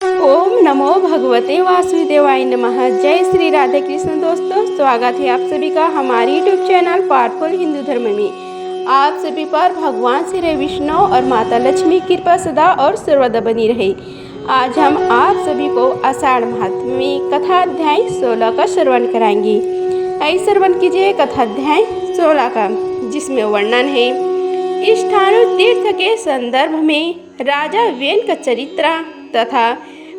ओम नमो भगवते वासुदेवाय नमः। जय श्री राधे कृष्ण। दोस्तों, स्वागत है आप सभी का हमारे यूट्यूब चैनल पावरफुल हिंदू धर्म में। आप सभी पर भगवान श्री विष्णु और माता लक्ष्मी की कृपा सदा और सर्वदा बनी रहे। आज हम आप सभी को आषाढ़ माह में कथा अध्याय 16 का श्रवण कराएंगे। आइए श्रवण कीजिए कथा अध्याय 16 का, जिसमें वर्णन है स्थानु तीर्थ के संदर्भ में राजा वेन का चरित्र तथा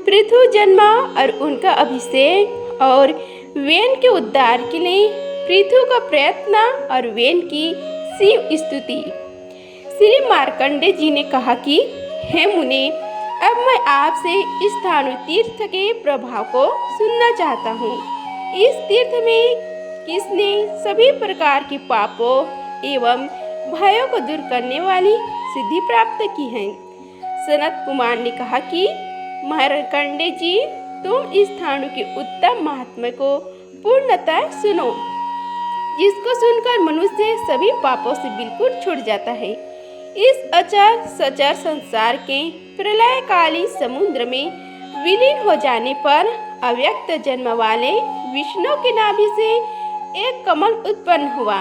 पृथु जन्मा और उनका अभिषेक और वेन के उद्धार के लिए पृथु का प्रयत्न और वेन की शिव स्तुति। श्री मार्कंडे जी ने कहा कि हे मुने, अब मैं आपसे स्थानु तीर्थ के प्रभाव को सुनना चाहता हूँ। इस तीर्थ में किसने सभी प्रकार के पापों एवं भयों को दूर करने वाली सिद्धि प्राप्त की है। सनत कुमार ने कहा कि मार्कंडे जी, तुम इस स्थानु के उत्तम महात्म्य को पूर्णतः सुनो, जिसको सुनकर मनुष्य सभी पापों से बिल्कुल छूट जाता है। इस अचर सचर संसार के प्रलयकालीन समुद्र में विलीन हो जाने पर अव्यक्त जन्म वाले विष्णु के नाभि से एक कमल उत्पन्न हुआ।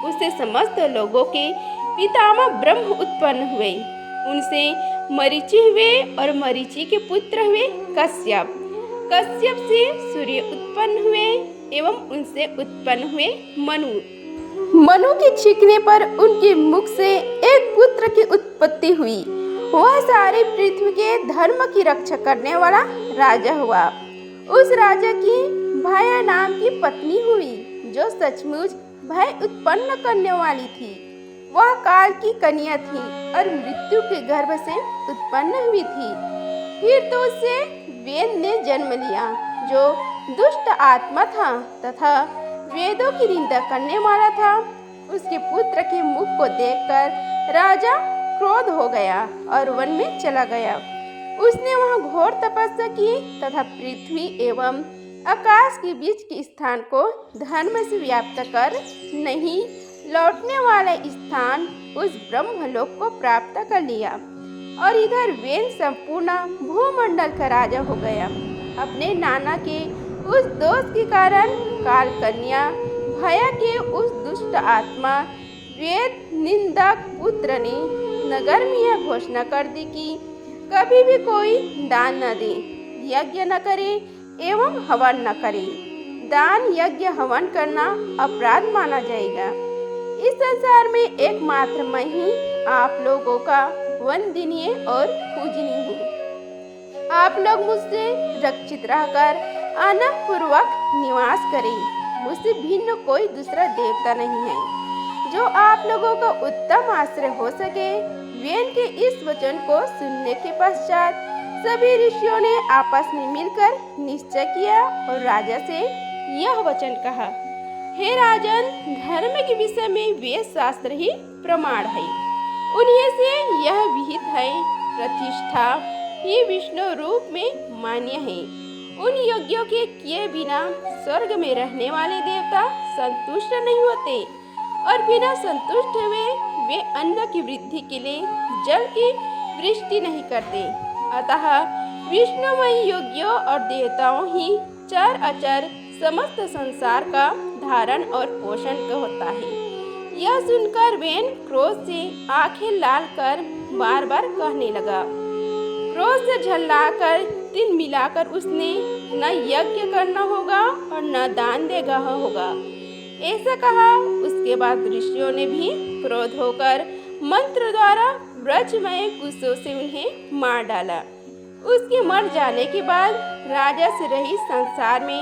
उससे समस्त लोगों के पितामह ब्रह्म उत्पन्न हुए। उनसे मरीचि हुए और मरीचि के पुत्र हुए कश्यप। कश्यप से सूर्य उत्पन्न हुए एवं उनसे उत्पन्न हुए मनु। मनु के छींकने पर उनके मुख से एक पुत्र की उत्पत्ति हुई। वह सारे पृथ्वी के धर्म की रक्षा करने वाला राजा हुआ। उस राजा की भाया नाम की पत्नी हुई, जो सचमुच भय उत्पन्न करने वाली थी। वह काल की कन्या थी और मृत्यु के गर्भ से उत्पन्न हुई थी। फिर तो उससे वेद ने जन्म लिया, जो दुष्ट आत्मा था तथा वेदों की निंदा करने वाला था। उसके पुत्र के मुख को देखकर राजा क्रोध हो गया और वन में चला गया। उसने वहां घोर तपस्या की तथा पृथ्वी एवं आकाश के बीच के स्थान को धर्म से व्याप्त कर नहीं लौटने वाला स्थान उस ब्रह्मलोक को प्राप्त कर लिया। और इधर वेन संपूर्ण भूमंडल का राजा हो गया। अपने नाना के उस दोष के कारण काल कन्या भया के उस दुष्ट आत्मा वेद निंदक पुत्र ने नगर में यह घोषणा कर दी कि कभी भी कोई दान न दे, यज्ञ न करे एवं हवन न करे। दान यज्ञ हवन करना अपराध माना जाएगा। इस संसार में एकमात्र मैं ही आप लोगों का वंदनीय और पूजनीय हूँ। आप लोग मुझसे रक्षित रहकर आनंद पूर्वक निवास करें। मुझसे भिन्न कोई दूसरा देवता नहीं है जो आप लोगों का उत्तम आश्रय हो सके। वेन के इस वचन को सुनने के पश्चात सभी ऋषियों ने आपस में मिलकर निश्चय किया और राजा से यह वचन कहा, हे राजन, धर्म के विषय में वेद शास्त्र ही प्रमाण है। उन्हीं से यह विहित है, प्रतिष्ठा ही विष्णु रूप में मान्य है। उन यज्ञों के किए बिना स्वर्ग में रहने वाले देवता संतुष्ट नहीं होते और बिना संतुष्ट हुए वे अन्न की वृद्धि के लिए जल की वृष्टि नहीं करते। अतः विष्णुमय योगियों और देवताओं ही चर अचर समस्त संसार का धारण और पोषण होता है। यह सुनकर वेन क्रोध से आंखें लाल कर बार बार कहने लगा। क्रोध से झल्लाकर तिल मिलाकर उसने न यज्ञ करना होगा और न दान देगा होगा, ऐसा कहा। उसके बाद ऋषियों ने भी क्रोध होकर मंत्र द्वारा ब्रजमय कुशों से उन्हें मार डाला। उसके मर जाने के बाद राजा से रहित संसार में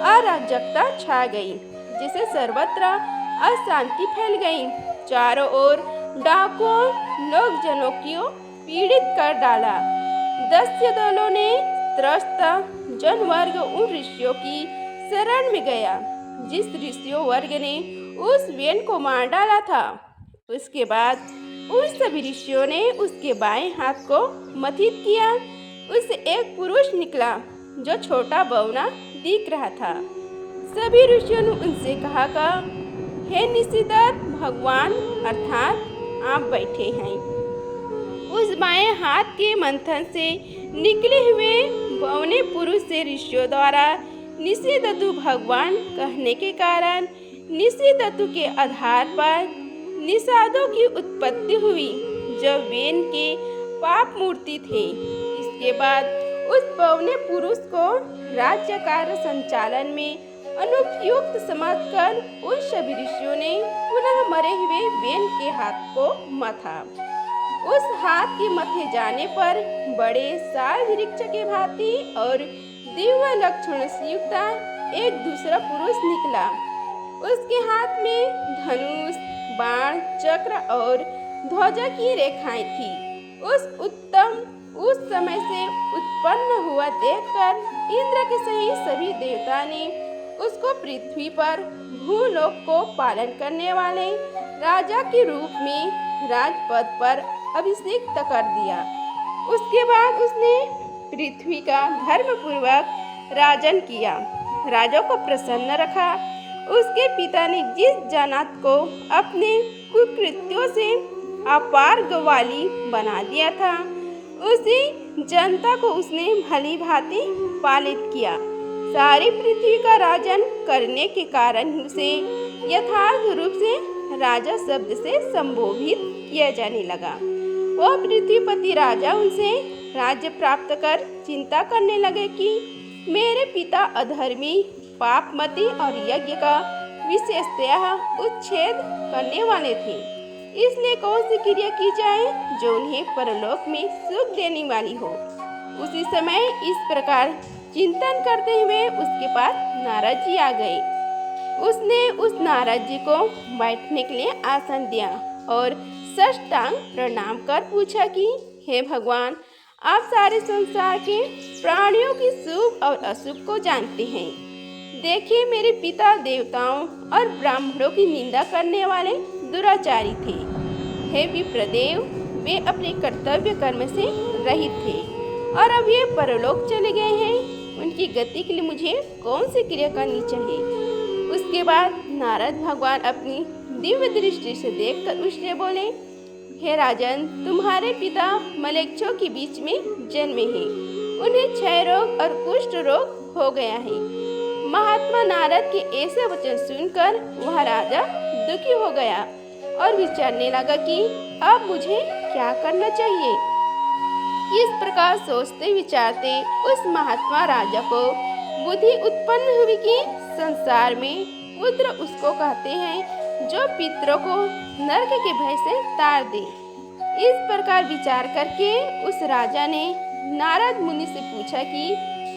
अराजकता छा गई, जिसे सर्वत्र अशांति फैल गई। चारों ओर डाकुओं लोग जनों को पीड़ित कर डाला। दैत्य दलों ने त्रस्त जनवर्ग उन ऋषियों की शरण में गया जिस ऋषियों वर्ग ने उस वेन को मार डाला था। उसके बाद उन सभी ऋषियों ने उसके बाएं हाथ को मथित किया। उससे एक पुरुष निकला जो छोटा बौना दिख रहा था। सभी ऋषियों ने उनसे कहा कि हे निशिदत, भगवान अर्थात आप बैठे हैं। उस बाएं हाथ के मंथन से निकले हुए बौने पुरुष से ऋषियों द्वारा निषेधतु भगवान कहने के कारण निषेधतु के आधार पर निषादों की उत्पत्ति हुई, जो वेन के पाप मूर्ति थे। इसके बाद उस बौने पुरुष को राज्य कार्य संचालन में अनुपयुक्त समझकर उन सभी ऋषियों ने पुनः मरे हुए वेन के हाथ को मथा। उस हाथ के मथे जाने पर बड़े साल वृक्ष के भांति और दिव्य लक्षण से युक्त एक दूसरा पुरुष निकला। उसके हाथ में धनुष, बाण, चक्र और ध्वजा की रेखाएं थी। उस समय से उत्पन्न हुआ देखकर इंद्र के सहित सभी देवता ने उसको पृथ्वी पर भूलोक को पालन करने वाले राजा के रूप में राजपद पर अभिषिक्त कर दिया। उसके बाद उसने पृथ्वी का धर्मपूर्वक राजन किया, राजा को प्रसन्न रखा। उसके पिता ने जिस जनात को अपने कुकृत्यों से अपार गवाली बना दिया था, उसी जनता को उसने भली भांति पालित किया। सारी पृथ्वी का राजन करने के कारण उसे यथार्थ रूप से राजा शब्द से संबोधित किया जाने लगा। वह पृथ्वीपति राजा उनसे राज्य प्राप्त कर चिंता करने लगे कि मेरे पिता अधर्मी, पापमती और यज्ञ का विशेषतया उच्छेद करने वाले थे। इसलिए कौन सी क्रिया की जाए जो उन्हें परलोक में सुख देने वाली हो। उसी समय इस प्रकार चिंतन करते हुए उसके पास नारद जी आ गए। उसने उस नारद जी को बैठने के लिए आसन दिया और साष्टांग प्रणाम कर पूछा कि हे भगवान, आप सारे संसार के प्राणियों की शुभ और अशुभ को जानते हैं। देखिए, मेरे पिता देवताओं और ब्राह्मणों की निंदा करने वाले दुराचारी थे। हे विप्रदेव, वे अपने कर्तव्य कर्म से रहित थे और अब ये परलोक चले गए हैं। उनकी गति के लिए मुझे कौन सी क्रिया करनी चाहिए। उसके बाद नारद भगवान अपनी दिव्य दृष्टि से देखकर उससे बोले, हे राजन, तुम्हारे पिता मलेच्छों के बीच में जन्मे हैं। उन्हें क्षय रोग और कुष्ठ रोग हो गया है। महात्मा नारद के ऐसे वचन सुनकर वह राजा दुखी हो गया और विचारने लगा कि अब मुझे क्या करना चाहिए। इस प्रकार सोचते विचारते उस महात्मा राजा को बुद्धि उत्पन्न हुई कि संसार में पुत्र उसको कहते हैं जो पितरों को नरक के भय से तार दे। इस प्रकार विचार करके उस राजा ने नारद मुनि से पूछा कि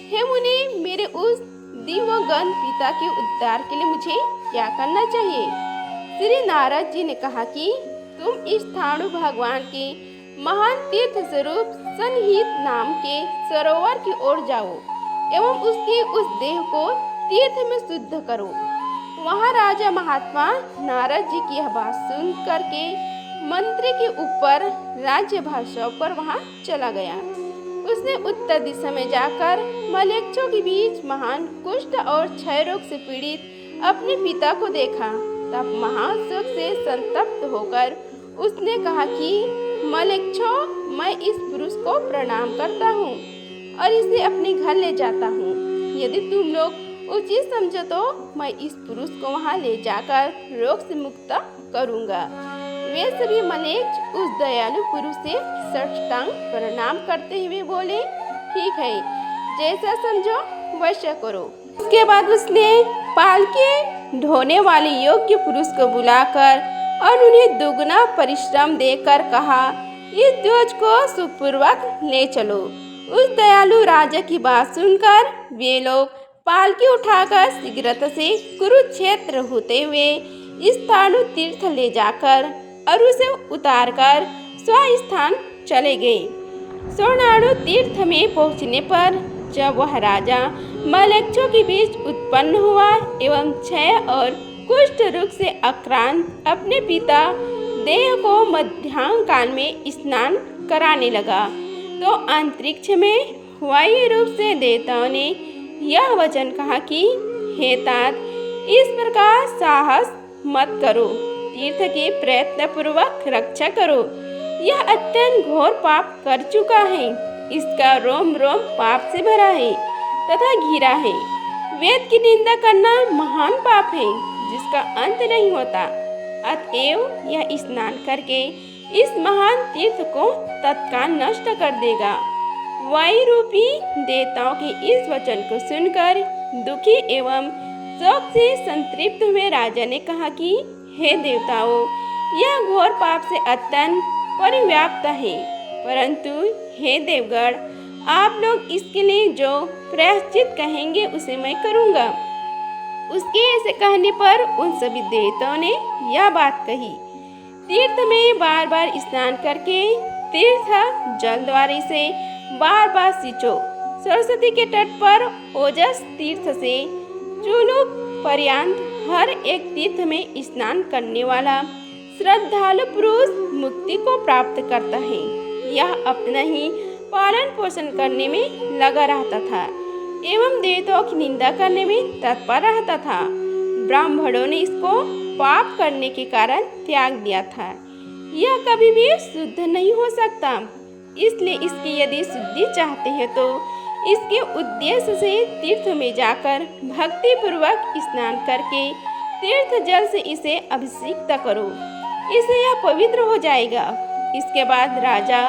हे मुनि, मेरे उस दिव्यगण पिता के उद्धार के लिए मुझे क्या करना चाहिए। श्री नारद जी ने कहा कि तुम इस स्थाणु भगवान के महान तीर्थ स्वरूप सनहित नाम के सरोवर की ओर जाओ एवं उसकी उस देह को तीर्थ में शुद्ध करो। वहाँ राजा महात्मा नारद जी की यह बात सुन करके मंत्री के ऊपर राज्य भाषा पर वहाँ चला गया। उसने उत्तर दिशा में जाकर मलेच्छों के बीच महान कुष्ठ और क्षय रोग से पीड़ित अपने पिता को देखा। तब महान शोक से संतप्त होकर उसने कहा कि मलेच्छों, मैं इस पुरुष को प्रणाम करता हूँ और इसे अपने घर ले जाता हूँ। यदि तुम लोग उचित समझो तो मैं इस पुरुष को वहाँ ले जाकर रोग से मुक्त करूँगा। वे सभी मलेच्छ उस दयालु पुरुष से साष्टांग प्रणाम करते हुए बोले, ठीक है, जैसा समझो वैसा करो। उसके बाद उसने पालकी ढोने वाले योग्य पुरुष को बुलाकर और उन्हें दुगना परिश्रम देकर कहा, इस ध्वज को सुखपूर्वक ले चलो। उस दयालु राजा की बात सुनकर वे लोग पालकी उठाकर शीघ्रता से कुरुक्षेत्र होते हुए स्थाणु तीर्थ ले जाकर और उसे उतारकर स्वस्थान चले गए। स्वर्णाणु तीर्थ में पहुँचने पर जब वह राजा मलेच्छों के बीच उत्पन्न हुआ एवं क्षय और कुष्ठ रोग से आक्रांत अपने पिता देह को मध्याह्न काल में स्नान कराने लगा, तो अंतरिक्ष में वायु रूप से देवताओं ने यह वचन कहा कि हे तात, इस प्रकार साहस मत करो, तीर्थ की प्रयत्न पूर्वक रक्षा करो। यह अत्यंत घोर पाप कर चुका है। इसका रोम रोम पाप से भरा है तथा घिरा है। वेद की निंदा करना महान पाप है जिसका अंत नहीं होता। अतएव यह स्नान करके इस महान तीर्थ को तत्काल नष्ट कर देगा। वायु रूपी देवताओं के इस वचन को सुनकर दुखी एवं शोक से संतृप्त हुए राजा ने कहा कि हे देवताओं, यह घोर पाप से अत्यंत परिव्याप्त है, परंतु हे देवगण, आप लोग इसके लिए जो प्रायश्चित कहेंगे उसे मैं करूँगा। उसके ऐसे कहने पर उन सभी देवताओं ने यह बात कही। तीर्थ में बार बार स्नान करके तीर्थ जल द्वारा से बार बार सींचो। सरस्वती के तट पर ओजस तीर्थ से चूलू पर्यंत हर एक तीर्थ में स्नान करने वाला श्रद्धालु पुरुष मुक्ति को प्राप्त करता है। यह अपना ही पालन पोषण करने में लगा रहता था एवं देवताओं की निंदा करने में तत्पर रहता था। ब्राह्मणों ने इसको पाप करने के कारण त्याग दिया था। यह कभी भी शुद्ध नहीं हो सकता, इसलिए इसकी यदि शुद्धि चाहते हैं तो इसके उद्देश्य से तीर्थ में जाकर भक्ति पूर्वक स्नान करके तीर्थ जल से इसे अभिषिक्त करो, इससे यह पवित्र हो जाएगा। इसके बाद राजा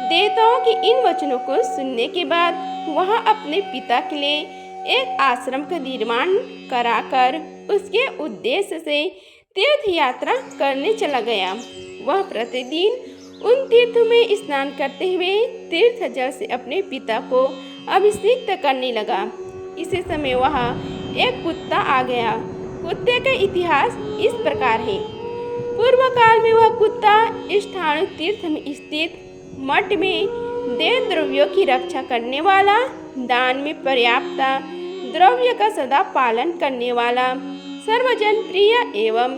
देवताओं के इन वचनों को सुनने के बाद वहां अपने पिता के लिए एक आश्रम का निर्माण कराकर उसके उद्देश्य से तीर्थ यात्रा करने चला गया। वह प्रतिदिन उन तीर्थों में स्नान करते हुए तीर्थ जल से अपने पिता को अभिषिक्त करने लगा। इसी समय वहाँ एक कुत्ता आ गया। कुत्ते का इतिहास इस प्रकार है। पूर्व काल में वह कुत्ता स्थाणु तीर्थ में स्थित मठ में देव द्रव्यों की रक्षा करने वाला, दान में पर्याप्त द्रव्य का सदा पालन करने वाला, सर्वजन प्रिय एवं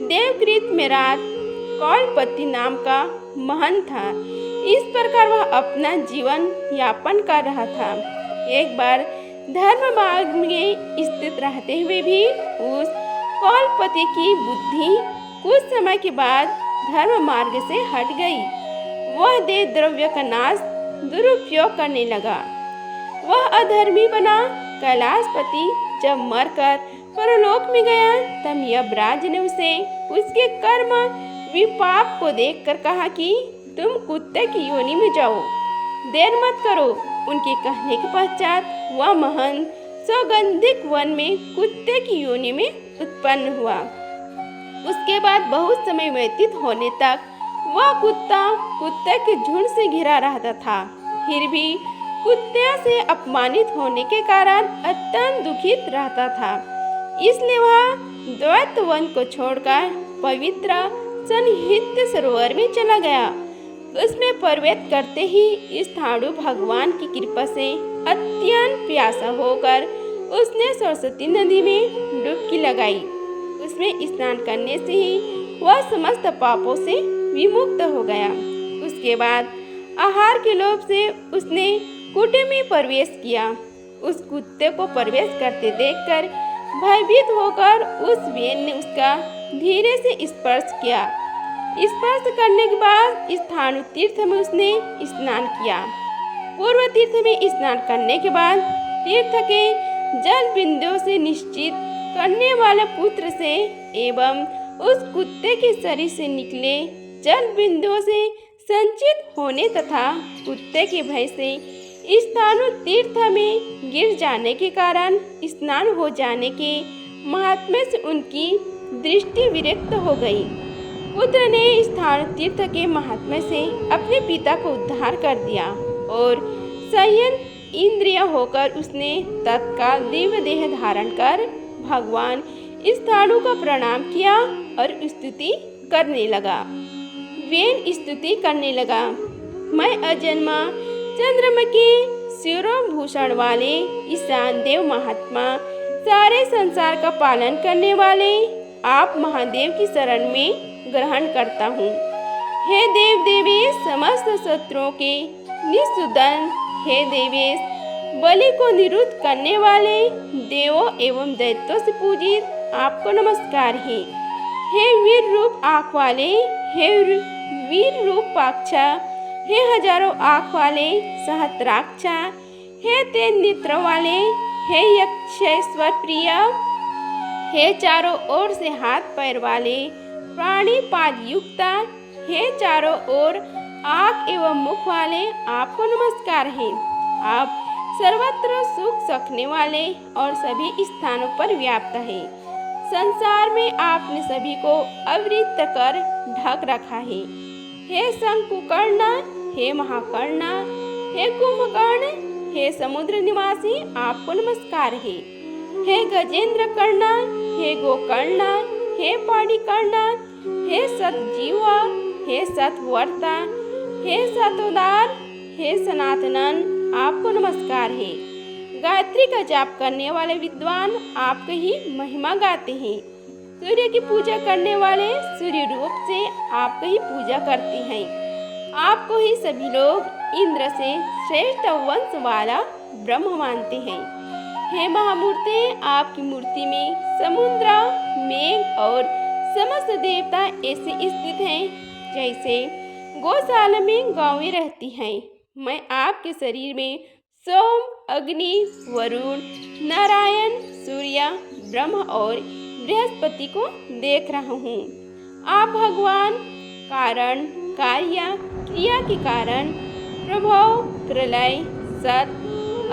देवकृत मेरात कौलपति नाम का महंत था। इस प्रकार वह अपना जीवन यापन कर रहा था। एक बार धर्म मार्ग में स्थित रहते हुए भी उस कौलपति की बुद्धि कुछ समय के बाद धर्म मार्ग से हट गई। वह देव द्रव्य का नाश दुरुपयोग करने लगा। वह अधर्मी बना। कैलाशपति जब मरकर परलोक में गया तब यमराज ने उसे उसके कर्म विपाप को देखकर कहा कि तुम कुत्ते की योनि में जाओ, देर मत करो। उनके कहने के पश्चात वह महंत सौगंधिक वन में कुत्ते की योनि में उत्पन्न हुआ। उसके बाद बहुत समय व्यतीत होने तक वह कुत्ता कुत्ते के झुंड से घिरा रहता था। फिर भी कुत्ते से अपमानित होने के कारण अत्यंत दुखित रहता था। इसलिए वह द्वैत वन को छोड़कर पवित्र सन्निहित सरोवर में चला गया। उसमें प्रवेश करते ही स्थाणु भगवान की कृपा से अत्यंत प्यासा होकर उसने सरस्वती नदी में डुबकी लगाई। उसमें स्नान करने से ही वह समस्त पापों से विमुक्त हो गया। उसके बाद आहार के लोभ से उसने कुटी में प्रवेश किया। उस कुत्ते को प्रवेश करते देखकर भयभीत होकर उस वेन ने उसका धीरे से स्पर्श किया। स्पर्श करने के बाद स्थाणु तीर्थ में उसने स्नान किया। पूर्व तीर्थ में स्नान करने के बाद तीर्थ के जल बिंदुओं से निश्चित करने वाले पुत्र से एवं उस कुत्ते के शरीर से निकले जल बिंदुओं से संचित होने तथा कुत्ते के भय से स्थाणु तीर्थ में गिर जाने के कारण स्नान हो जाने के महात्म्य से उनकी दृष्टि विरक्त हो गई। पुत्र ने स्थाणु तीर्थ के महात्म्य से अपने पिता को उद्धार कर दिया और संयम इंद्रिय होकर उसने तत्काल दिव्य देह धारण कर भगवान स्थाणु को प्रणाम किया और स्तुति करने लगा। वेन स्तुति करने लगा, मैं अजन्मा चंद्रमा के शिरोभूषण वाले ईशान देव महात्मा, सारे संसार का पालन करने वाले आप महादेव की शरण में ग्रहण करता हूँ। हे देव देवेश, समस्त शत्रुओं के निःसुदन, हे देवेश, बलि को निरुद्ध करने वाले देवों एवं दैत्यों से पूजित आपको नमस्कार है। हे वीर रूप आँख वाले, हे वीर रूप पाक्षा, हे हजारों आँख वाले सहस्त्राक्षा, हे तेज नेत्र वाले, हे यक्षेश्वर प्रिय, हे चारों ओर से हाथ पैर वाले प्राणी पाद युक्ता, हे चारों ओर आँख एवं मुख वाले, आपको नमस्कार है। आप सर्वत्र सुख सखने वाले और सभी स्थानों पर व्याप्त है। संसार में आपने सभी को आवृत कर ढक रखा है। हे शंकुकर्ण, हे महाकर्ण, हे कुंभकर्ण, हे समुद्र निवासी, आपको नमस्कार है। हे गजेंद्र कर्ण, हे गोकर्ण, हे पाणिकर्ण, हे सतजीवा, हे सतवर्ता, हे सतोदार, हे सनातनन, आपको नमस्कार है। गायत्री का जाप करने वाले विद्वान आपकी ही महिमा गाते हैं। सूर्य की पूजा करने वाले सूर्य रूप से आपकी ही पूजा करते हैं। आपको ही सभी लोग इंद्र से श्रेष्ठ वंश वाला ब्रह्म मानते हैं। हे महामूर्ति, आपकी मूर्ति में समुद्र, मेघ और समस्त देवता ऐसे स्थित हैं जैसे गौशाला में गायें रहती हैं। मैं आपके शरीर में सोम, अग्नि, वरुण, नारायण, सूर्य, ब्रह्म और बृहस्पति को देख रहा हूँ। आप भगवान कारण, कार्य, क्रिया के कारण, प्रभव, प्रलय, सत,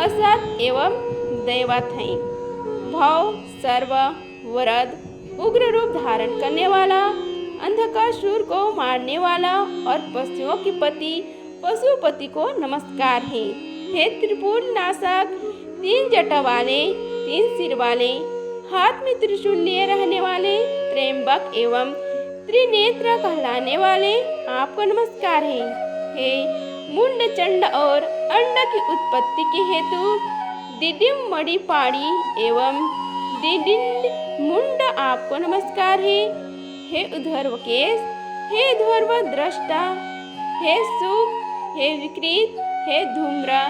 असत एवं दैवत हैं। भव, सर्व, वरद, उग्र रूप धारण करने वाला, अंधकासुर को मारने वाला और पशुओं के पति पशुपति को नमस्कार है। हे त्रिपुर नाशक, 3 जटा वाले, 3 सिर वाले, हाथ में त्रिशूल लिए रहने वाले, त्र्यंबक एवं त्रिनेत्र कहलाने वाले, आपको नमस्कार है। हे मुंड, चंड और अंड की उत्पत्ति के हेतु दिडिम मणिपाणी एवं दिडिंड मुंड, आपको नमस्कार है। हे उधर्व केश, हे ध्रुव दृष्टा, हे सुख, हे विकृत, हे धूम्र,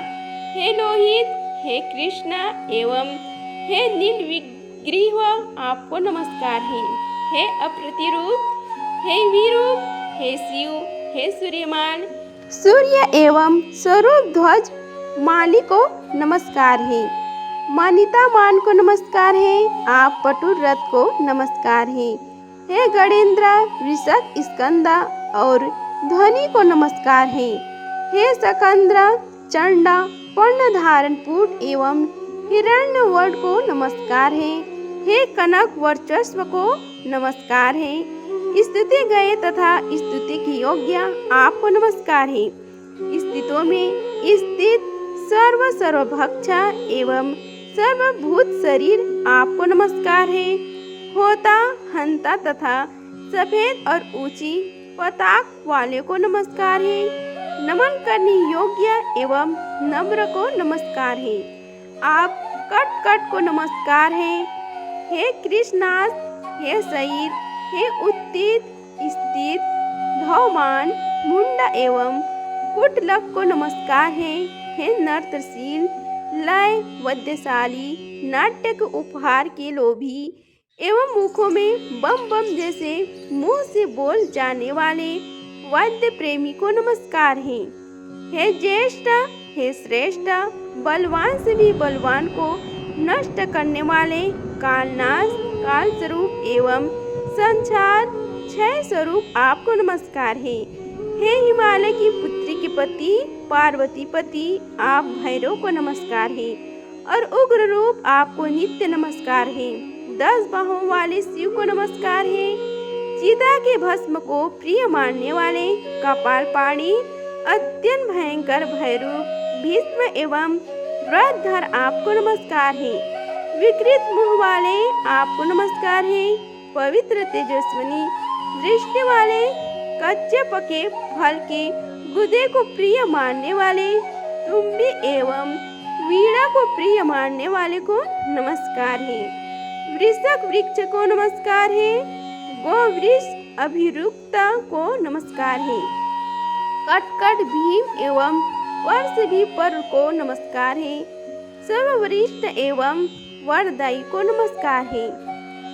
हे लोहित, हे कृष्ण एवं हे नील विग्रीव, आपको नमस्कार है। हे अप्रतिरूप, हे विरूप, हे शिव, हे सूर्यमान, सूर्य एवं स्वरूप ध्वज माली को नमस्कार है। मानिता मान को नमस्कार है। आप पटुर रथ को नमस्कार है। हे गणेन्द्र, वृषभ, स्कंदा और ध्वनि को नमस्कार है। हे सकंद्र, चंड, पर्ण धारण पुट एवं हिरण्यवर्ण को नमस्कार है। हे कनक वर्चस्व को नमस्कार है। स्तुति गए तथा स्तुति की योग्य आपको नमस्कार है। स्थितों में स्थित सर्वभक्षा एवं सर्वभूत शरीर आपको नमस्कार है। होता, हंता तथा सफेद और ऊंची पताक वाले को नमस्कार है। नमन करने योग्य एवं नम्र को नमस्कार है। आप कट कट को नमस्कार है। हे कृष्णास, हे शरीर, हे उत्थित, स्थित, धौमान, मुंड एवं कुटलक को नमस्कार है। हे नर्तनशील, लय, वद्यशाली, नाट्य के उपहार के लोभी एवं मुखों में बम बम जैसे मुंह से बोल जाने वाले वाद्य प्रेमी को नमस्कार है। हे ज्येष्ठ, हे श्रेष्ठ, बलवान से भी बलवान को नष्ट करने वाले कालनाश, काल स्वरूप एवं संसार क्षय स्वरूप आपको नमस्कार है। हे हिमालय की पुत्री के पति पार्वती पति, आप भैरव को नमस्कार है और उग्र रूप आपको नित्य नमस्कार है। 10 बाहों वाले शिव को नमस्कार है। चिता के भस्म को प्रिय मानने वाले कपालपाणी, अत्यंत भयंकर भैरव भीष्म एवं व्रतधर आपको नमस्कार है। विकृत मुख वाले आपको नमस्कार है। पवित्र तेजस्विनी दृष्टि वाले, कच्चे पके फल के गुदे को प्रिय मानने वाले तुम्बी एवं वीणा को प्रिय मानने वाले को नमस्कार है। वृषक वृक्ष को नमस्कार है। गोवृष अभिरुक्त को नमस्कार है। कटकट भीम एवं वर्ष भी पर को नमस्कार है। सर्ववरिष्ठ एवं वरदायी को नमस्कार है।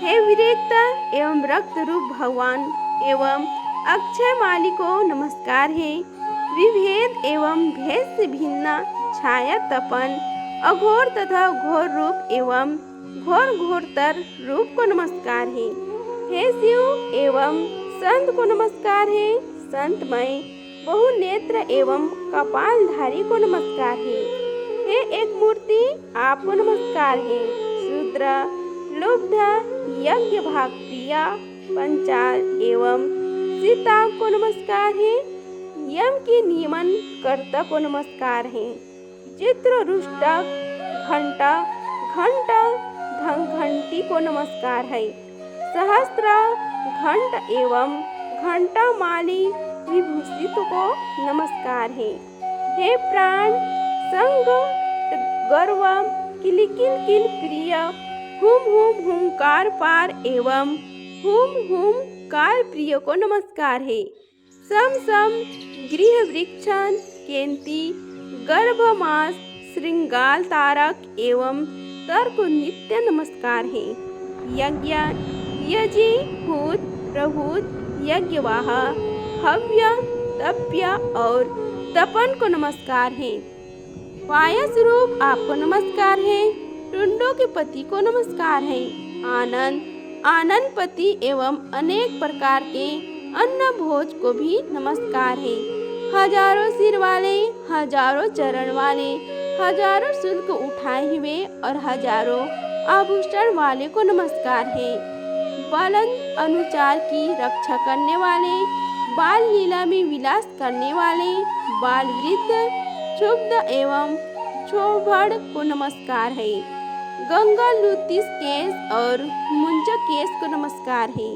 हे विरक्त एवं रक्त रूप भगवान एवं अक्षय माली को नमस्कार है। विभेद एवं भेद से भिन्न छाया तपन, अघोर तथा घोर रूप एवं घोर घोरतर रूप को नमस्कार है। हे शिव एवं संत को नमस्कार है। संतमय बहुनेत्र एवं कपालधारी को नमस्कार है। हे एक मूर्ति आपको नमस्कार है। शूद्र लुब्ध यज्ञ भाग प्रिया पंचाल एवं सीता को नमस्कार है। यम की नियमन कर्ता को नमस्कार है। चित्र रुष्टक घंटा घंटा घंटी को नमस्कार है। सहस्त्र घंट एवं घंटा माली विभूषित को नमस्कार है। हे प्राण संग गर्व किलिकिल किल प्रिय हुम हुंकार पार एवं हुम कार प्रिय को नमस्कार है। सम गृह वृक्षण केंती गर्भमास श्रृंगाल तारक एवं तर को नित्य नमस्कार है। यज्ञ यजी भूत प्रभूत यज्ञवाह हव्य तप्य और तपन को नमस्कार है। पाया स्वरूप आपको नमस्कार है। टुंडों के पति को नमस्कार है। आनंद पति एवं अनेक प्रकार के अन्न भोज को भी नमस्कार है। हजारों सिर वाले, हजारों चरण वाले, हजारों शुल्क उठाए हुए और हजारों आभूषण वाले को नमस्कार है। बालन अनुचार की रक्षा करने वाले, बाल लीला में विलास करने वाले, बाल वृद्ध क्षुब्ध एवं क्षोभड़ को नमस्कार है। गंगा लुतिस केस और मुंज केस को नमस्कार है।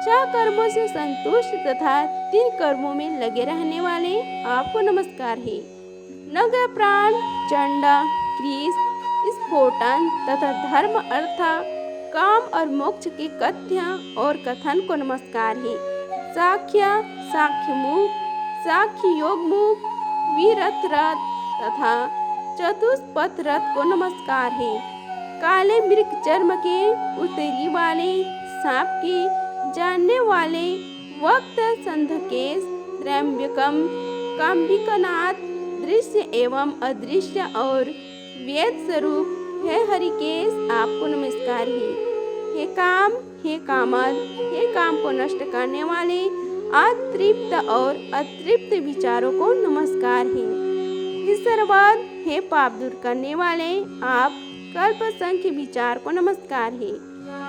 6 कर्मों से संतुष्ट तथा 3 कर्मों में लगे रहने वाले आपको नमस्कार है। नगर प्राण चंडा क्रीस स्फोटन तथा धर्म अर्थ काम और मोक्ष के कथ्य और कथन को नमस्कार है। साख्य मुख साख्य योग मुख वीरथ रथ तथा चतुष्पथ रथ को नमस्कार है। काले मृग चर्म के उत्तरी वाले, सांप के जानने वाले, वक्त संधकेश त्रयंबकम काम्बिकनाथ दृश्य एवं अदृश्य और वेद स्वरूप है हरिकेश आपको नमस्कार है। हे काम हे कामद हे काम को नष्ट करने वाले अतृप्त और अतृप्त विचारों को नमस्कार है। ईश्वरवाद हे पाप दूर करने वाले आप कल्प संख्य विचार को नमस्कार है।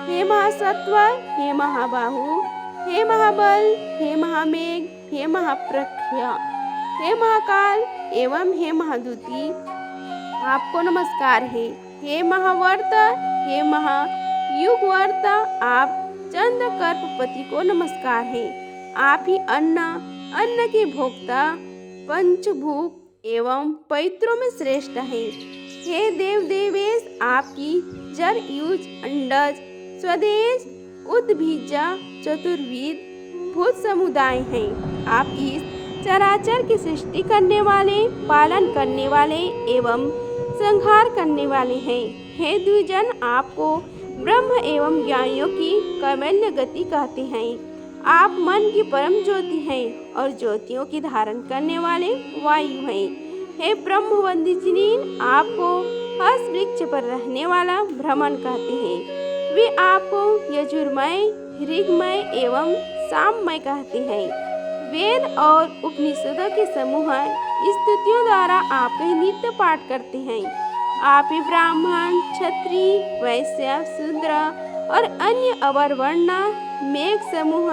हे महासत्व हे महाबाहु हे महाबल हे महामेघ हे महाप्रख्या हे महाकाल एवं हे महादूती आपको नमस्कार है। हे महावर्त हे महायुगवर्त आप चंद्र कर्पपति को नमस्कार है। आप ही अन्न के भोक्ता पंचभूत एवं पैत्रों में श्रेष्ठ है। हे देव देवेश आपकी जर युज अंडज स्वदेश उद्भिजा चतुर्विद भूत समुदाय हैं। आप इस चराचर की सृष्टि करने वाले पालन करने वाले एवं संहार करने वाले हैं। हे द्विजन आपको ब्रह्म एवं ज्ञानियों की कैवल्य गति कहते हैं। आप मन की परम ज्योति हैं और ज्योतियों की धारण करने वाले वायु हैं। हे ब्रह्मवंदिनी आपको हर्ष वृक्ष पर रहने वाला भ्रमण कहते हैं। वे आपको यजुर्मय ऋग्मय एवं साममय कहते हैं। वेद और उपनिषदों के समूह स्तुतियों द्वारा आपके नित्य पाठ करते हैं। आप ही ब्राह्मण क्षत्रिय वैश्य शूद्र और अन्य अवर वर्ण मेघ समूह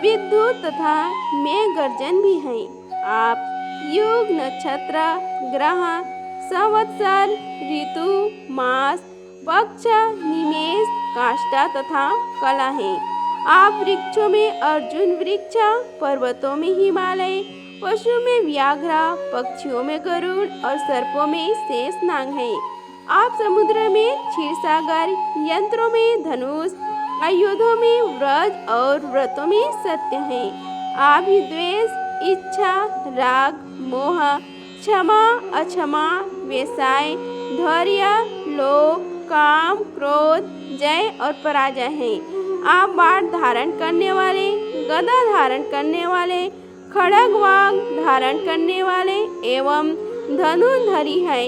विद्युत तथा मेघ गर्जन भी हैं। आप युग नक्षत्र ग्रह संवत्सर ऋतु मास पक्ष निमेष काष्ठा तथा कला हैं। आप वृक्षों में अर्जुन वृक्ष, पर्वतों में हिमालय, पशु में व्याघ्र, पक्षियों में गरुड़ और सर्पों में शेषनाग हैं। आप समुद्र में क्षीरसागर, यंत्रों में धनुष, आयुधों में व्रज और व्रतों में सत्य हैं। आप ही द्वेष, इच्छा, राग, मोह, क्षमा, अक्षमा, व्यवसाय, धैर्य, लोभ, काम, क्रोध, जय और पराजय हैं। आप बाण धारण करने वाले, गदा धारण करने वाले, खड़ग वाग धारण करने वाले एवं धनुर्धरी हैं।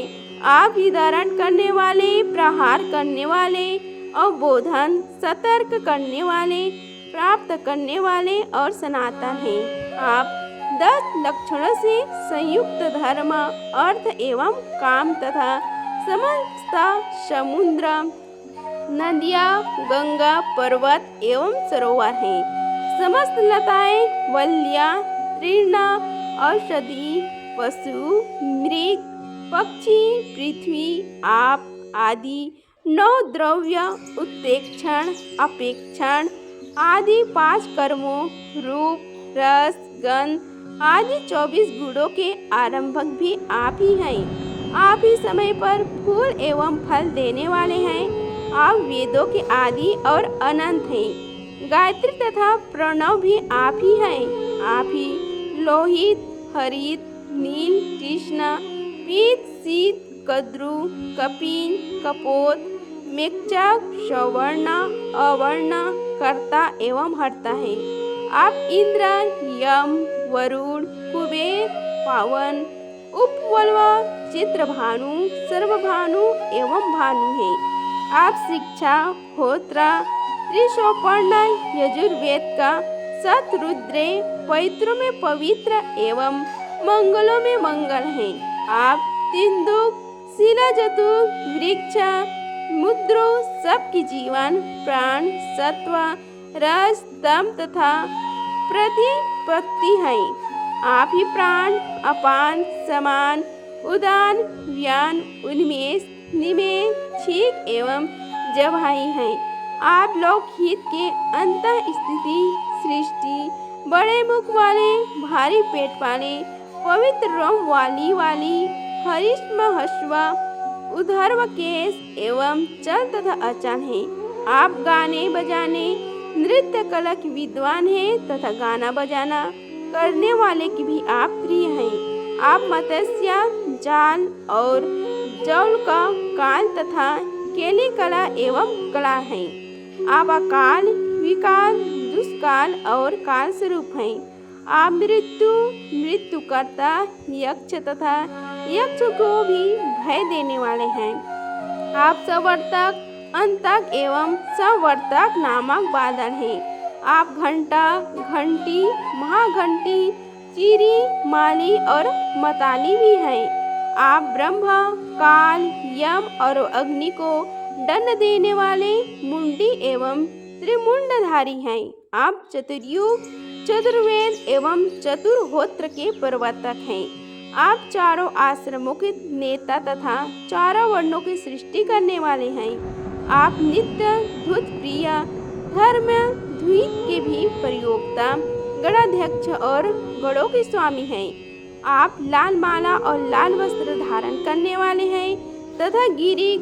आप ही धारण करने वाले, प्रहार करने वाले, अवबोधन, सतर्क करने वाले, प्राप्त करने वाले और सनातन हैं। आप 10 लक्षणों से संयुक्त धर्म, अर्थ एवं काम तथा समस्त समुद्र, नदियाँ, गंगा, पर्वत एवं सरोवर हैं। समस्त लताएं, वल्लियाँ, तृण, औषधि, पशु, मृग, पक्षी, पृथ्वी, आप आदि 9 द्रव्य, उत्प्रेक्षण, अपेक्षण आदि 5 कर्मों, रूप, रस, गंध आदि 24 गुणों के आरंभक भी आप ही हैं। आप ही समय पर फूल एवं फल देने वाले हैं। आप वेदों के आदि और अनंत हैं। गायत्री तथा प्रणव भी आप ही हैं। आप ही लोहित, हरित, नील, कृष्ण, पीत, शीत, कद्रु, कपिन, कपोत, मेघचक, सवर्ण, अवर्ण, कर्ता एवं हर्ता है। आप इंद्र, यम, वरुण, कुबेर, पावन, उपवल्व, चित्रभानु, सर्वभानु एवं भानु हैं। आप शिक्षा, होत्र, त्रिशोपर्ण, यजुर्वेद का शतरुद्रे, पवित्रों में पवित्र एवं मंगलों में मंगल हैं। आप तिन्दुक, शिलाजतु, वृक्ष, मुद्रो, सबकी जीवन, प्राण, सत्व, रस, दम तथा प्रतिपत्ति हैं। आप ही प्राण, अपान, समान, उदान, व्यान, उन्मेष, निमेष, छीक एवं जवाही हैं। आप लोकहित के अंतः स्थिति, सृष्टि, बड़े मुख वाले, भारी पेट वाले, पवित्र रोम वाली, हरिष्म हस्वा, उधर्व केश एवं चल तथा अचल हैं। आप गाने बजाने, नृत्य कला के विद्वान हैं तथा गाना बजाना करने वाले की भी आप प्रिय हैं। आप मत्स्य, जाल और जौल का काल तथा केली कला एवं कला हैं। आप अकाल, विकाल, दुष्काल और काल स्वरूप हैं। आप मृत्यु करता, यक्ष तथा यक्ष को भी भय देने वाले हैं। आप सवर्तक, अंतक एवं सवर्तक नामक बादल हैं। आप घंटा, घंटी, महाघंटी, चीरी, माली और मताली भी हैं। आप ब्रह्मा, काल, यम और अग्नि को दंड देने वाले मुंडी एवं त्रिमुंडधारी हैं। आप चतुर्युग, चतुर्वेद एवं चतुर्होत्र के प्रवर्तक हैं। आप चारों आश्रमों के नेता तथा चारों वर्णों की सृष्टि करने वाले हैं। आप नित्य धुत प्रिय, धर्म द्वित के भी प्रयोक्ता, गणाध्यक्ष और गणों के स्वामी हैं। आप लाल माला और लाल वस्त्र धारण करने वाले हैं तथा गिरिक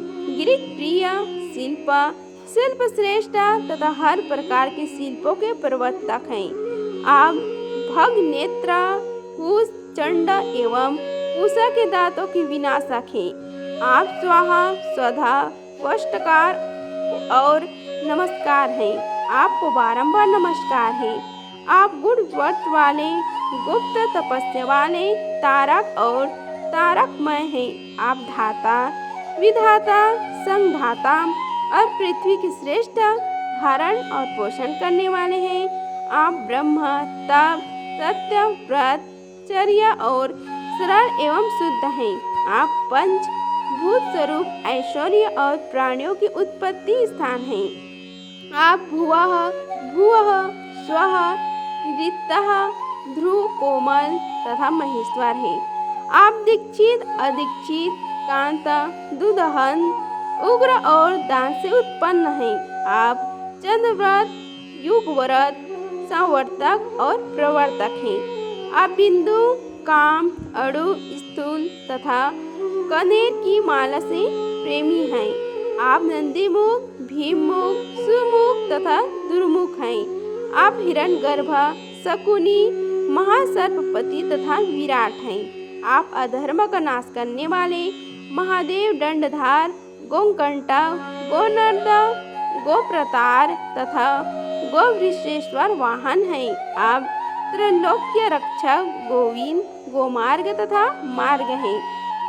प्रिय, शिल्प श्रेष्ठ तथा हर प्रकार के शिल्पों के प्रवर्तक हैं। आप भग नेत्र, कुश, चंड एवं उषा के दांतों के विनाशक हैं। आप स्वाहा, स्वधा, वष्टकार और नमस्कार हैं। आपको बारंबार नमस्कार है। आप गुण व्रत वाले, गुप्त तपस्या वाले, तारक और तारकमय हैं। आप धाता, विधाता, संधाता और पृथ्वी की श्रेष्ठ धारण और पोषण करने वाले हैं। आप ब्रह्म, तप, सत्य, व्रत, चर्या और सरल एवं शुद्ध हैं। आप पंच भूत स्वरूप ऐश्वर्य और प्राणियों की उत्पत्ति स्थान हैं। आप भुवः, भुवः, स्वः, ऋतः, ध्रुव, कोमल तथा महेश्वर हैं। आप दीक्षित, अदीक्षित, कांत, दुदहन, उग्र और दान से उत्पन्न हैं। आप चंद्रव्रत, युगव्रत, संवर्तक और प्रवर्तक हैं। आप बिंदु, काम, अड़ु, स्थूल तथा कनेर की माला से प्रेमी हैं। आप नंदीमुख, भीममुख, सुमुख तथा दुर्मुख हैं। आप हिरण्यगर्भ, शकुनी, महासर्पपति तथा विराट हैं। आप अधर्म का नाश करने वाले महादेव, दंडधार, गोकंटा, गोनर्द, गोप्रतार तथा गोवृषेश्वर वाहन हैं। आप त्रैलोक्य रक्षक, गोविंद, गोमार्ग तथा मार्ग हैं।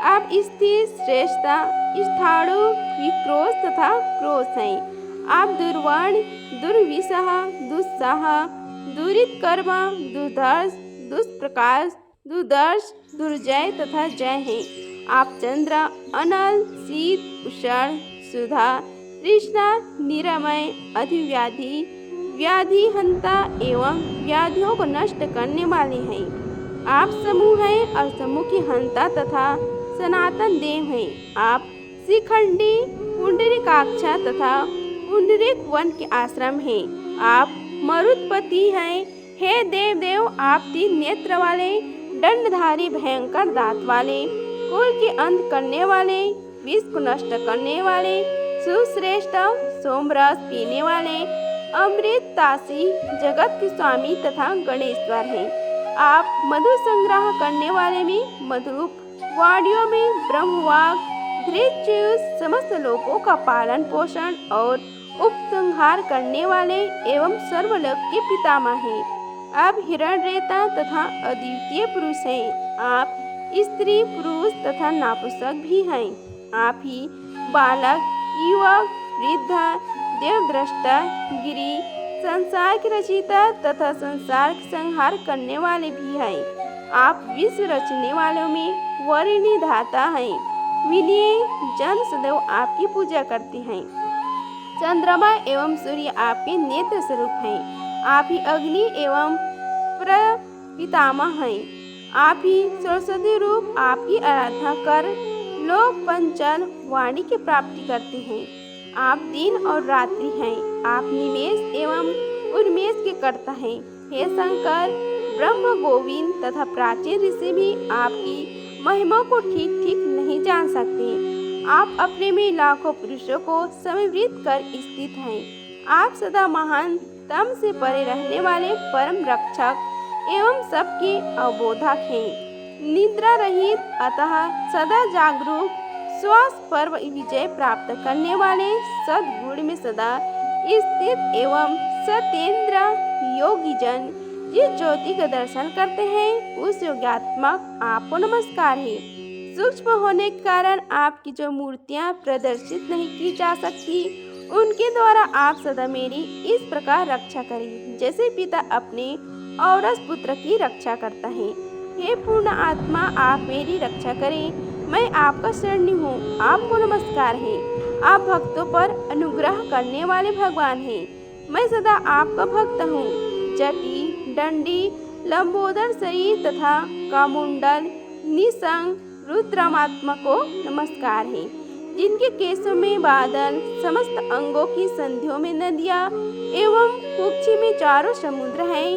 आप स्थिर, श्रेष्ठता, स्थाणु, विक्रोश तथा क्रोश हैं। आप दुर्वर्ण, दुर्विषह, दुस्साह, दुरितकर्म, दुर्धर्ष, दुष्प्रकाश, दुर्दर्श, दुर्जय तथा जय हैं। आप चंद्र, अनल, शीत, उष्ण, सुधा, तृष्णा, निरामय, अधिव्याधि, व्याधि हंता एवं व्याधियों को नष्ट करने वाले हैं। आप समूह हैं और समूह की हंता तथा सनातन देव हैं। आप शिखंडी, पुंडरीकाक्षा तथा पुंडरीक वन के आश्रम हैं। आप मरुत्पति हैं। हे देव देव, आप 3 नेत्र वाले, दंडधारी, भयंकर दांत वाले, कुल के अंत करने वाले, विष को नष्ट करने वाले, सुश्रेष्ठ, सोमरस पीने वाले, अमृत तासी, जगत के स्वामी तथा गणेश्वर हैं। आप मधु संग्रह करने वाले में मधुप, वाणियों में ब्रह्मवाग, धृतचूस, समस्त लोगों का पालन पोषण और उपसंहार करने वाले एवं सर्वलोक के पितामह हैं। आप हिरण्यरेता तथा अद्वितीय पुरुष हैं। आप स्त्री, पुरुष तथा नापुंसक भी हैं। आप ही बालक, युवक, वृद्ध, देवद्रष्टा, गिरि, संसार के रचयिता तथा संसार के संहार करने वाले भी हैं। आप विश्व रचने वालों में वरिणी धाता हैं। विनय जन सदैव आपकी पूजा करते हैं। चंद्रमा एवं सूर्य आपके नेत्र स्वरूप हैं। आप ही अग्नि एवं प्रपितामह हैं। आप ही सरस्वती रूप, आपकी आराधना कर लोक पंचल वाणी की प्राप्ति करते हैं। आप दिन और रात्रि हैं। आप निमेष एवं उन्मेष के कर्ता हैं। हे शंकर, ब्रह्म, गोविंद तथा प्राचीन ऋषि भी आपकी महिमा को ठीक ठीक नहीं जान सकते। आप अपने में लाखों पुरुषों को समन्वित कर स्थित हैं। आप सदा महान, तम से परे रहने वाले परम रक्षक एवं सबके अवबोधक हैं। निद्रा रहित, अतः सदा जागरूक, श्वास पर विजय प्राप्त करने वाले, सद्गुण में सदा स्थित एवं सत्येंद्र योगी जन जिस ज्योति का दर्शन करते हैं उस योगात्मक आपको नमस्कार है। सूक्ष्म होने के कारण आपकी जो मूर्तियां प्रदर्शित नहीं की जा सकती, उनके द्वारा आप सदा मेरी इस प्रकार रक्षा करें जैसे पिता अपने औरस पुत्र की रक्षा करता है। हे पूर्ण आत्मा, आप मेरी रक्षा करें। मैं आपका शरणी हूँ। आपको नमस्कार है। आप भक्तों पर अनुग्रह करने वाले भगवान हैं। मैं सदा आपका भक्त हूँ। जटी, दंडी, लंबोदर शरीर तथा कामुंडल, निसंग, रुद्रमात्मा को नमस्कार है। जिनके केशों में बादल, समस्त अंगों की संधियों में नदियाँ एवं कुक्षी में चारों समुद्र हैं,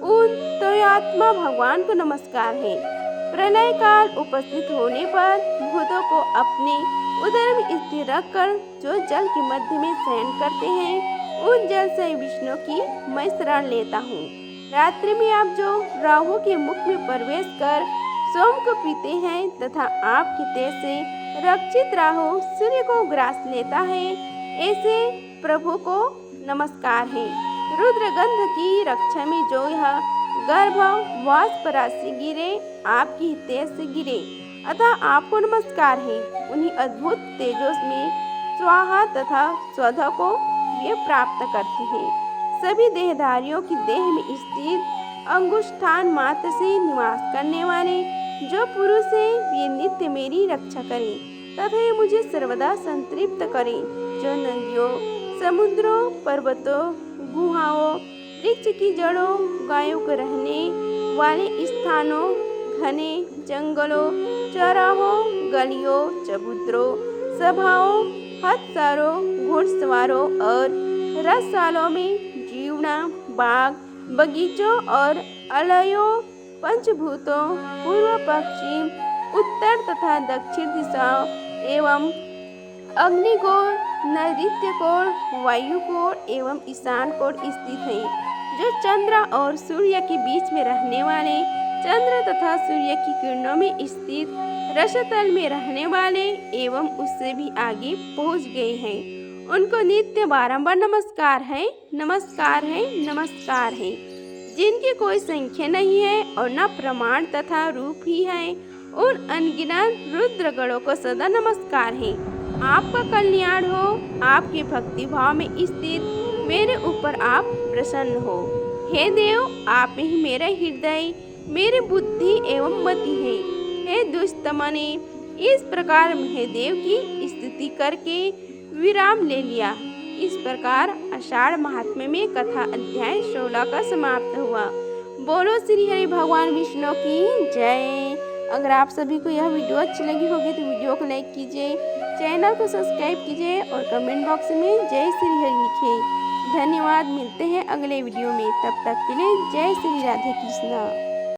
उन त्वयात्मा भगवान को नमस्कार है। प्रलय काल उपस्थित होने पर भूतों को अपने उदर में स्थिर रखकर जो जल के मध्य में शयन करते हैं, उन जल से विष्णु की मैं शरण लेता हूँ। रात्रि में आप जो राहु के मुख में प्रवेश कर सोम को पीते हैं तथा आपके तेज से रक्षित राहु सूर्य को ग्रास लेता है, ऐसे प्रभु को नमस्कार है। रुद्रगंध की रक्षा में जो यह गर्भ वाष्प राशि गिरे, आपकी तेज से गिरे, अतः आपको नमस्कार है। उन्हीं अद्भुत तेजों में स्वाहा तथा स्वधा को वे प्राप्त करते हैं। सभी देहधारियों की देह में स्थित अंगुष्ठान मात्र से निवास करने वाले जो पुरुष है, वे नित्य मेरी रक्षा करें तथा मुझे सर्वदा संतृप्त करें। जो नदियों, समुद्रों, पर्वतों, गुहाओं, वृक्ष की जड़ों, गायों के रहने वाले स्थानों, घने जंगलों, चौराहों, गलियों, चबूतरों, सभाओं, हथसारों, घुड़सवारों और रथशालों में जीवना, बाग, बगीचों और अलयों, पंचभूतों, पूर्व, पश्चिम, उत्तर तथा दक्षिण दिशाओं एवं अग्निकोण, नैऋत्य कोण, वायु कोण एवं ईशान कोण स्थित हैं। जो चंद्र और सूर्य के बीच में रहने वाले, चंद्र तथा सूर्य की किरणों में स्थित रसतल में रहने वाले एवं उससे भी आगे पहुँच गए हैं, उनको नित्य बारंबार नमस्कार है, नमस्कार है, नमस्कार है। जिनकी कोई संख्या नहीं है और न प्रमाण तथा रूप ही है, उन अनगिनत रुद्रगणों को सदा नमस्कार है। आपका कल्याण हो, आपके भक्ति भाव में स्थित मेरे ऊपर आप प्रसन्न हो। हे देव, आप ही मेरा हृदय, मेरी बुद्धि एवं मति है। हे दुष्टमने, इस प्रकार महादेव की स्तुति करके विराम ले लिया। इस प्रकार आषाढ़ महात्म्य में कथा अध्याय 16 का समाप्त हुआ। बोलो श्री हरि भगवान विष्णु की जय। अगर आप सभी को यह वीडियो अच्छी लगी होगी तो वीडियो को लाइक कीजिए, चैनल को सब्सक्राइब कीजिए और कमेंट बॉक्स में जय श्री हरि लिखिए। धन्यवाद। मिलते हैं अगले वीडियो में, तब तक के लिए जय श्री राधे कृष्णा।